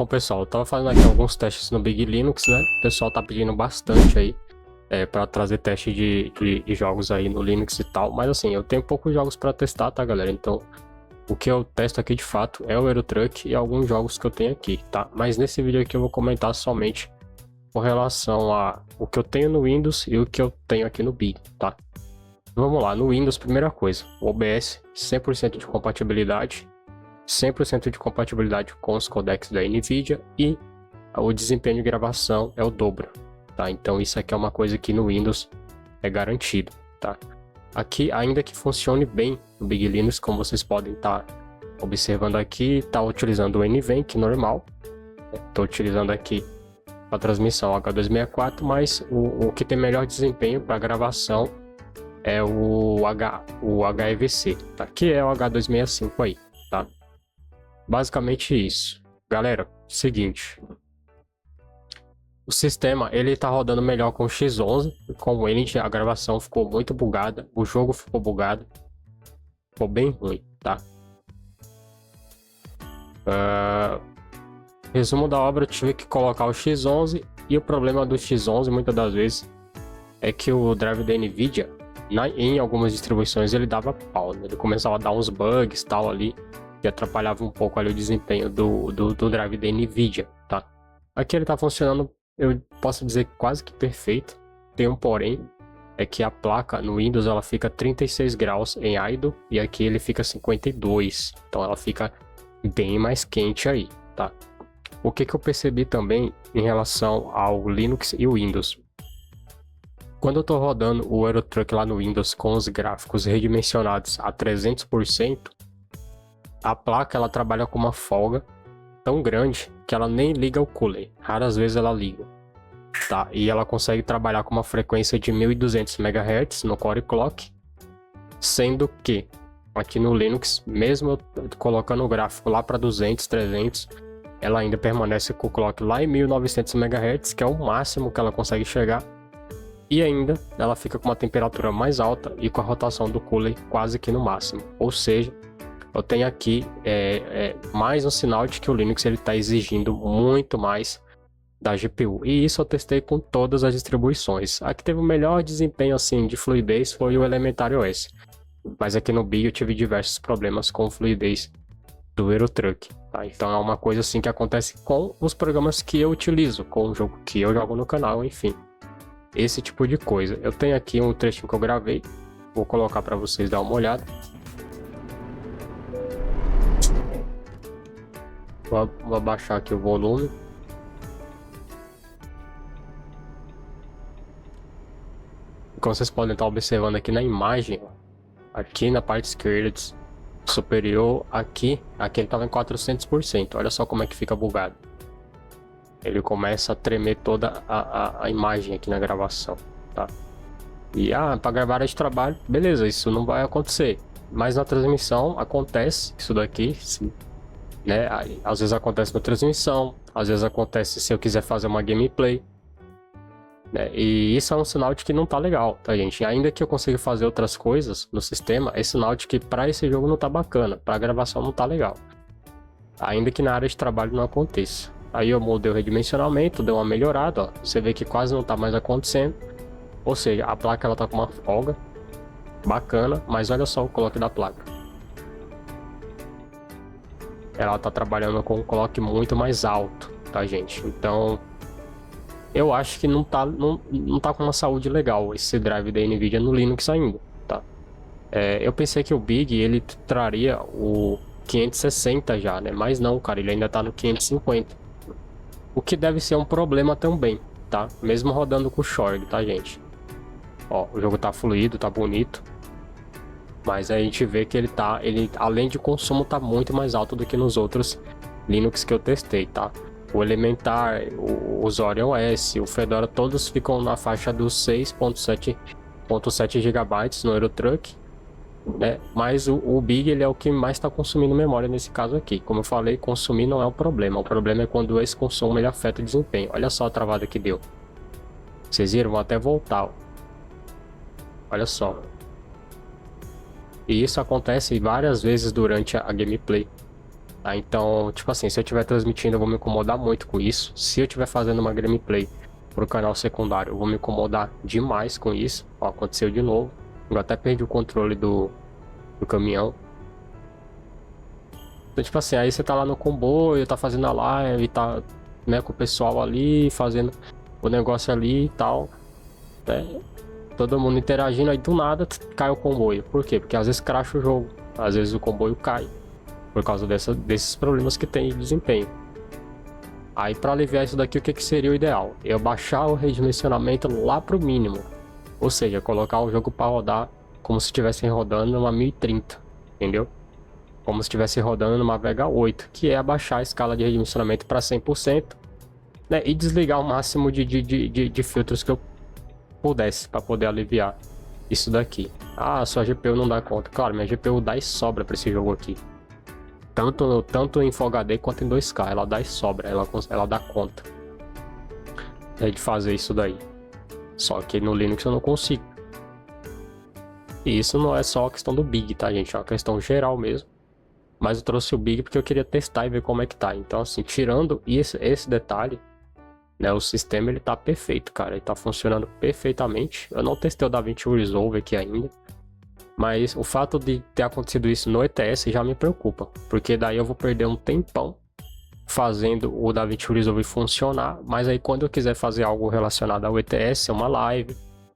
Bom, pessoal, eu tava fazendo aqui alguns testes no Big Linux, né? O pessoal tá pedindo bastante aí para trazer teste de jogos aí no Linux e tal. Mas assim, eu tenho poucos jogos para testar, tá, galera? Então, o que eu testo aqui de fato é o Euro Truck e alguns jogos que eu tenho aqui, tá? Mas nesse vídeo aqui eu vou comentar somente com relação a o que eu tenho no Windows e o que eu tenho aqui no Big, tá? Vamos lá, no Windows, primeira coisa, o OBS 100% de compatibilidade. 100% de compatibilidade com os codecs da NVIDIA e o desempenho de gravação é o dobro, tá? Então isso aqui é uma coisa que no Windows é garantido, tá? Aqui, ainda que funcione bem no Big Linux, como vocês podem estar observando aqui, está utilizando o NVENC normal. Estou utilizando aqui a transmissão H264, mas o que tem melhor desempenho para gravação é o HEVC, tá? Que é o H265 aí, tá? Basicamente isso. Galera, seguinte. O sistema, ele tá rodando melhor com o X11. Com o End, a gravação ficou muito bugada. O jogo ficou bugado. Ficou bem ruim, tá? Resumo da obra, eu tive que colocar o X11. E o problema do X11, muitas das vezes, é que o drive da NVIDIA, em algumas distribuições, ele dava pau, né? Ele começava a dar uns bugs e tal ali, que atrapalhava um pouco ali o desempenho do drive da NVIDIA, tá? Aqui ele tá funcionando, eu posso dizer quase que perfeito. Tem um porém, é que a placa no Windows ela fica 36 graus em idle e aqui ele fica 52, então ela fica bem mais quente aí, tá? O que eu percebi também em relação ao Linux e o Windows? Quando eu tô rodando o Euro Truck lá no Windows com os gráficos redimensionados a 300%, a placa ela trabalha com uma folga tão grande que ela nem liga o cooler, raras vezes ela liga, tá? E ela consegue trabalhar com uma frequência de 1200 MHz no Core Clock, sendo que aqui no Linux, mesmo eu colocando o gráfico lá para 200, 300, ela ainda permanece com o clock lá em 1900 MHz, que é o máximo que ela consegue chegar, e ainda ela fica com uma temperatura mais alta e com a rotação do cooler quase que no máximo, ou seja, eu tenho aqui mais um sinal de que o Linux está exigindo muito mais da GPU. E isso eu testei com todas as distribuições. A que teve o melhor desempenho assim, de fluidez foi o Elementary OS. Mas aqui no Big eu tive diversos problemas com fluidez do Euro Truck. Tá? Então é uma coisa assim que acontece com os programas que eu utilizo, com o jogo que eu jogo no canal, enfim. Esse tipo de coisa. Eu tenho aqui um trechinho que eu gravei. Vou colocar para vocês dar uma olhada. Vou abaixar aqui o volume. Como vocês podem estar observando aqui na imagem, aqui na parte esquerda superior, aqui ele estava em 400%. Olha só como é que fica bugado. Ele começa a tremer toda a imagem aqui na gravação, tá? E para gravar área de trabalho, beleza, isso não vai acontecer. Mas na transmissão acontece isso daqui, sim. Né? Às vezes acontece na transmissão, às vezes acontece se eu quiser fazer uma gameplay, né? E isso é um sinal de que não tá legal, tá, gente? Ainda que eu consiga fazer outras coisas no sistema, é sinal de que para esse jogo não tá bacana, para gravação não tá legal, ainda que na área de trabalho não aconteça. Aí eu mudei o redimensionamento, deu uma melhorada, ó. Você vê que quase não tá mais acontecendo, ou seja, a placa ela tá com uma folga bacana, mas olha só o clock da placa. Ela tá trabalhando com um clock muito mais alto, tá, gente? Então, eu acho que não tá com uma saúde legal esse drive da NVIDIA no Linux ainda, tá? Eu pensei que o Big, ele traria o 560 já, né? Mas não, cara, ele ainda tá no 550. O que deve ser um problema também, tá? Mesmo rodando com o Shorg, tá, gente? Ó, o jogo tá fluido, tá bonito. Mas a gente vê que ele além de consumo, tá muito mais alto do que nos outros Linux que eu testei, tá? O Elementar, o Zorin OS, o Fedora, todos ficam na faixa dos 6.7 GB no Euro Truck, né? Mas o Big, ele é o que mais está consumindo memória nesse caso aqui. Como eu falei, consumir não é o problema é quando esse consumo ele afeta o desempenho. Olha só a travada que deu. Vocês viram? Vou até voltar, ó. Olha só. E isso acontece várias vezes durante a gameplay. Tá? Então, tipo assim, se eu estiver transmitindo, eu vou me incomodar muito com isso. Se eu estiver fazendo uma gameplay pro canal secundário, eu vou me incomodar demais com isso. Ó, aconteceu de novo. Eu até perdi o controle do caminhão. Então, tipo assim, aí você tá lá no comboio, tá fazendo a live, tá, né, com o pessoal ali, fazendo o negócio ali e tal, né? Todo mundo interagindo, aí do nada cai o comboio. Por quê? Porque às vezes cracha o jogo, às vezes o comboio cai, por causa desses problemas que tem de desempenho. Aí para aliviar isso daqui, o que seria o ideal? Eu baixar o redimensionamento lá pro mínimo. Ou seja, colocar o jogo para rodar como se estivesse rodando numa 1030, entendeu? Como se estivesse rodando numa Vega 8, que é abaixar a escala de redimensionamento para 100%, né? E desligar o máximo de filtros que eu pudesse para poder aliviar isso daqui. Ah, sua GPU não dá conta. Claro, minha GPU dá e sobra para esse jogo aqui. Tanto em Full HD quanto em 2K, ela dá e sobra, ela dá conta de fazer isso daí. Só que no Linux eu não consigo. E isso não é só a questão do Big, tá, gente? É uma questão geral mesmo. Mas eu trouxe o Big porque eu queria testar e ver como é que tá. Então, assim, tirando esse detalhe, né, o sistema ele tá perfeito, cara. Ele tá funcionando perfeitamente. Eu não testei o DaVinci Resolve aqui ainda. Mas o fato de ter acontecido isso no ETS já me preocupa. Porque daí eu vou perder um tempão fazendo o DaVinci Resolve funcionar. Mas aí quando eu quiser fazer algo relacionado ao ETS, uma live,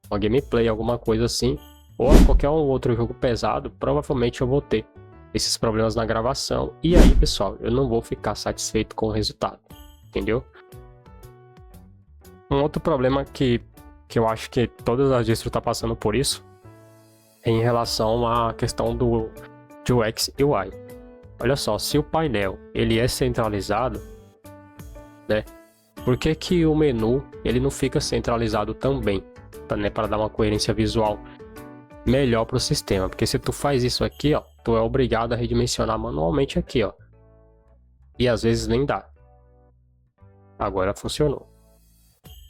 uma gameplay, alguma coisa assim, ou qualquer outro jogo pesado, provavelmente eu vou ter esses problemas na gravação. E aí, pessoal, eu não vou ficar satisfeito com o resultado, entendeu? Um outro problema que eu acho que todas as distros estão passando por isso é em relação à questão do UX e UI. Olha só, se o painel ele é centralizado, né? Por que o menu ele não fica centralizado também, né, para dar uma coerência visual melhor para o sistema? Porque se tu faz isso aqui, ó, tu é obrigado a redimensionar manualmente aqui, ó, e às vezes nem dá. Agora funcionou.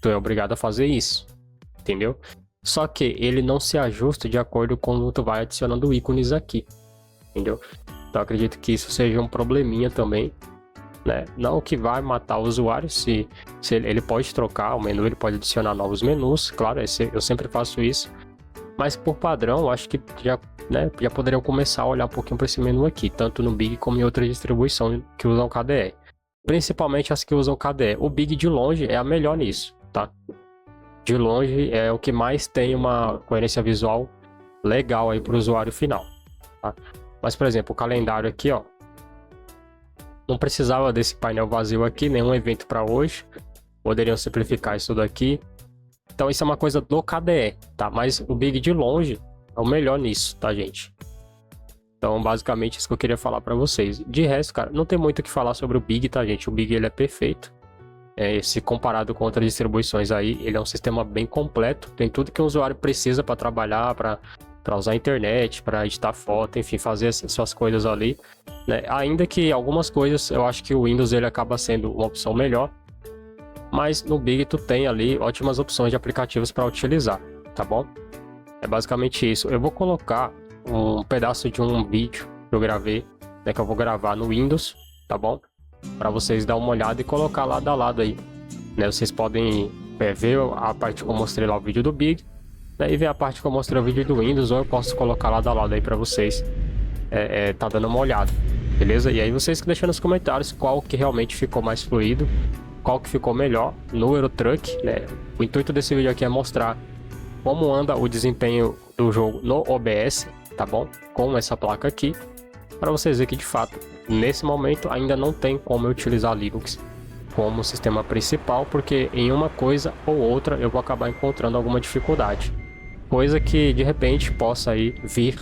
Tu é obrigado a fazer isso, entendeu? Só que ele não se ajusta de acordo com como tu vai adicionando ícones aqui, entendeu? Então acredito que isso seja um probleminha também, né? Não que vai matar o usuário, se ele pode trocar o menu, ele pode adicionar novos menus, claro, eu sempre faço isso. Mas por padrão, acho que já poderiam começar a olhar um pouquinho para esse menu aqui, tanto no Big como em outras distribuições que usam KDE. Principalmente as que usam KDE. O Big de longe é a melhor nisso, tá? De longe é o que mais tem uma coerência visual legal aí para o usuário final, tá? Mas, por exemplo, o calendário aqui, ó, não precisava desse painel vazio aqui, nenhum evento para hoje. Poderiam simplificar isso daqui. Então isso é uma coisa do KDE, tá? Mas o Big de longe é o melhor nisso, tá, gente? Então basicamente isso que eu queria falar pra vocês. De resto, cara, não tem muito o que falar sobre o Big, tá, gente? O Big ele é perfeito. Se comparado com outras distribuições aí, ele é um sistema bem completo. Tem tudo que o usuário precisa para trabalhar, para usar a internet, para editar foto, enfim, fazer as suas coisas ali, né? Ainda que algumas coisas eu acho que o Windows ele acaba sendo uma opção melhor. Mas no Big tu tem ali ótimas opções de aplicativos para utilizar, tá bom? É basicamente isso. Eu vou colocar um pedaço de um vídeo que eu gravei, né, que eu vou gravar no Windows, tá bom? Para vocês dar uma olhada e colocar lado a lado aí, né? Vocês podem ver a parte que eu mostrei lá o vídeo do Big, né, e ver a parte que eu mostrei o vídeo do Windows, ou eu posso colocar lado a lado aí para vocês tá dando uma olhada, beleza? E aí vocês que deixam nos comentários qual que realmente ficou mais fluido, qual que ficou melhor no Eurotruck, né? O intuito desse vídeo aqui é mostrar como anda o desempenho do jogo no OBS, tá bom? Com essa placa aqui, para vocês verem que de fato, nesse momento ainda não tem como eu utilizar Linux como sistema principal, porque em uma coisa ou outra eu vou acabar encontrando alguma dificuldade. Coisa que de repente possa aí vir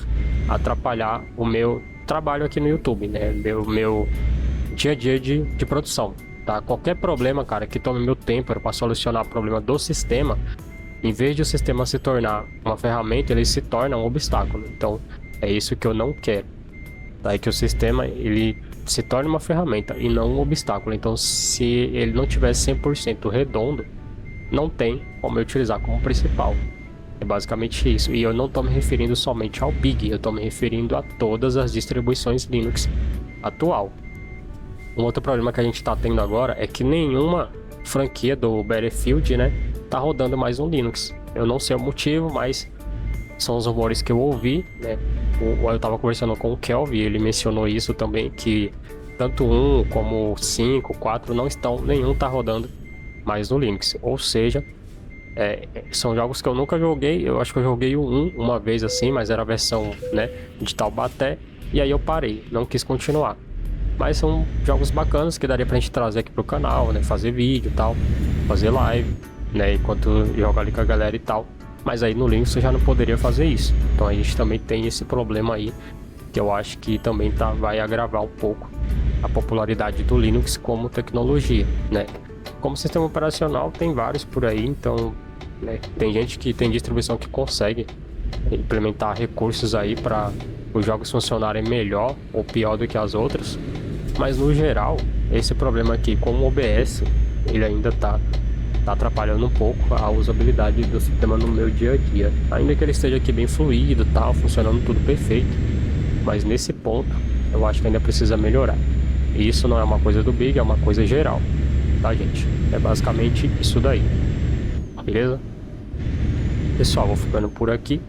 atrapalhar o meu trabalho aqui no YouTube, né? Meu dia a dia de produção. Tá? Qualquer problema, cara, que tome meu tempo para solucionar o problema do sistema, em vez de o sistema se tornar uma ferramenta, ele se torna um obstáculo. Então, é isso que eu não quero. Tá? É que o sistema ele se torne uma ferramenta e não um obstáculo. Então, se ele não tiver 100% redondo, não tem como eu utilizar como principal. É basicamente isso. E eu não estou me referindo somente ao Big, eu estou me referindo a todas as distribuições Linux atual. Um outro problema que a gente tá tendo agora é que nenhuma franquia do Battlefield, né, tá rodando mais no Linux. Eu não sei o motivo, mas são os rumores que eu ouvi, né? Eu tava conversando com o Kelvin, ele mencionou isso também, que tanto 1 como 5, 4 não estão, nenhum tá rodando mais no Linux. Ou seja, são jogos que eu nunca joguei. Eu acho que eu joguei o 1 uma vez assim, mas era a versão, né, de Taubaté, e aí eu parei, não quis continuar. Mas são jogos bacanas que daria pra gente trazer aqui pro canal, né? Fazer vídeo e tal, fazer live, né? Enquanto joga ali com a galera e tal. Mas aí no Linux você já não poderia fazer isso. Então a gente também tem esse problema aí, que eu acho que também vai agravar um pouco a popularidade do Linux como tecnologia, né? Como sistema operacional tem vários por aí, então, né, tem gente que tem distribuição que consegue implementar recursos aí para os jogos funcionarem melhor ou pior do que as outras. Mas no geral, esse problema aqui com o OBS, ele ainda tá atrapalhando um pouco a usabilidade do sistema no meu dia a dia. Ainda que ele esteja aqui bem fluido, tal, funcionando tudo perfeito, mas nesse ponto eu acho que ainda precisa melhorar. E isso não é uma coisa do Big, é uma coisa geral, tá, gente? É basicamente isso daí, beleza? Pessoal, vou ficando por aqui.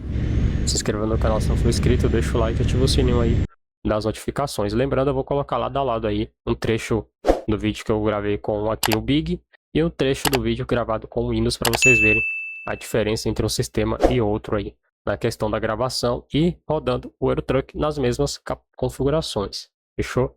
Se inscreva no canal se não for inscrito, deixa o like e ativa o sininho aí das notificações. Lembrando, eu vou colocar lado a lado aí um trecho do vídeo que eu gravei com aqui o Big e um trecho do vídeo gravado com o Windows para vocês verem a diferença entre um sistema e outro aí na questão da gravação e rodando o Eurotruck nas mesmas configurações. Fechou?